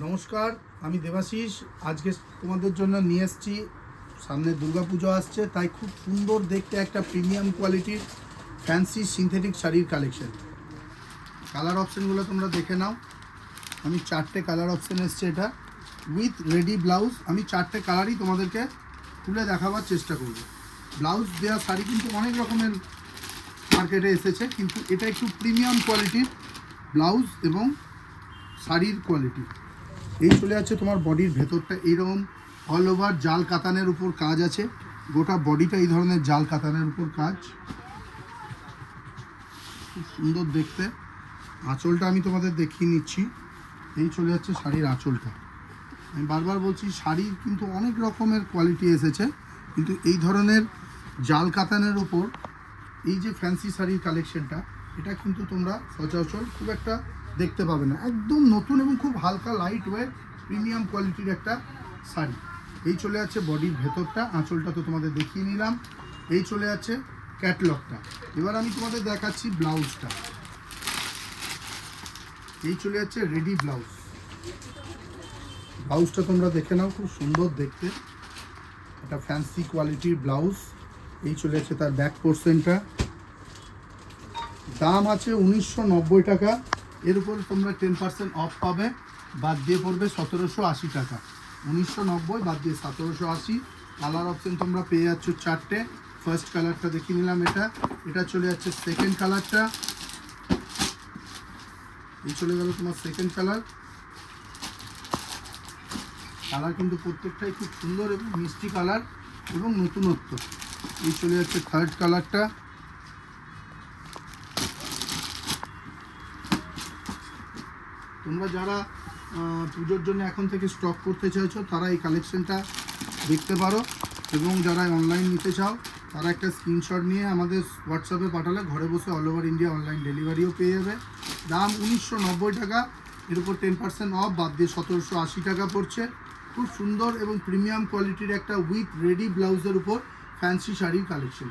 নমস্কার, আমি দেবাশিস। আজকে তোমাদের জন্য নিয়ে এসেছি, সামনে দুর্গাপুজো আসছে, তাই খুব সুন্দর দেখতে একটা প্রিমিয়াম কোয়ালিটির ফ্যান্সি সিনথেটিক শাড়ির কালেকশন। কালার অপশানগুলো তোমরা দেখে নাও। আমি 4টে কালার অপশান এসছে, এটা উইথ রেডি ব্লাউজ। আমি 4টে কালারই তোমাদেরকে খুলে দেখাবার চেষ্টা করব। ব্লাউজ দেওয়া শাড়ি কিন্তু অনেক রকমের মার্কেটে এসেছে, কিন্তু এটা একটু প্রিমিয়াম কোয়ালিটির ব্লাউজ এবং শাড়ির কোয়ালিটি। এই চলে যাচ্ছে তোমার বডির ভেতরটা এইরকম অল ওভার জাল কাতানের উপর কাজ আছে, গোটা বডিটা এই ধরনের জাল কাতানের উপর কাজ, খুব সুন্দর দেখতে। আঁচলটা আমি তোমাদের দেখিয়ে নিচ্ছি। এই চলে যাচ্ছে শাড়ির আঁচলটা। আমি বারবার বলছি, শাড়ির কিন্তু অনেক রকমের কোয়ালিটি এসেছে, কিন্তু এই ধরনের জাল কাতানের উপর এই যে ফ্যান্সি শাড়ির কালেকশনটা, এটা কিন্তু তোমরা সচরাচর খুব একটা দেখতে পাবে না। একদম নতুন এবং খুব হালকা লাইট ওয়েট প্রিমিয়াম কোয়ালিটির একটা শাড়ি। এই চলে যাচ্ছে বডির ভেতরটা, আঁচলটা তো তোমাদের দেখিয়ে নিলাম। এই চলে যাচ্ছে ক্যাটলগটা। এবার আমি তোমাদের দেখাচ্ছি ব্লাউজটা। এই চলে যাচ্ছে রেডি ব্লাউজ। ব্লাউজটা তোমরা দেখে নাও, খুব সুন্দর দেখতে, একটা ফ্যান্সি কোয়ালিটির ব্লাউজ। এই চলে যাচ্ছে তার ব্যাক পোর্শনটা। দাম আছে 1990 টাকা। এর উপর তোমরা 10% অফ পাবে, বাদ দিয়ে পড়বে 1780 টাকা। 1990 বাদ দিয়ে 1780। কালার অপশন তোমরা পেয়ে যাচ্ছ 4টে। ফার্স্ট কালারটা দেখিয়ে নিলাম, এটা চলে যাচ্ছে সেকেন্ড কালারটা। এই চলে গেল তোমার সেকেন্ড কালার। কালার কিন্তু প্রত্যেকটাই খুব সুন্দর এবং মিষ্টি কালার এবং নতুনত্ব। এই চলে যাচ্ছে থার্ড কালারটা। তোমরা যারা পুজোর জন্য এখন থেকে স্টক করতে চাইছো, তারা এই কালেকশনটা দেখতে পারো, এবং যারা অনলাইন নিতে চাও তারা একটা স্ক্রিনশট নিয়ে আমাদের হোয়াটসঅ্যাপে পাঠালে ঘরে বসে অল ওভার ইন্ডিয়া অনলাইন ডেলিভারিও পেয়ে যাবে। দাম 1990 টাকা। এর উপর 10% অফ, বাদ দিয়ে 1780 টাকা পড়ছে। খুব সুন্দর এবং প্রিমিয়াম কোয়ালিটির একটা উইথ রেডি ব্লাউজের উপর ফ্যান্সি শাড়ির কালেকশন।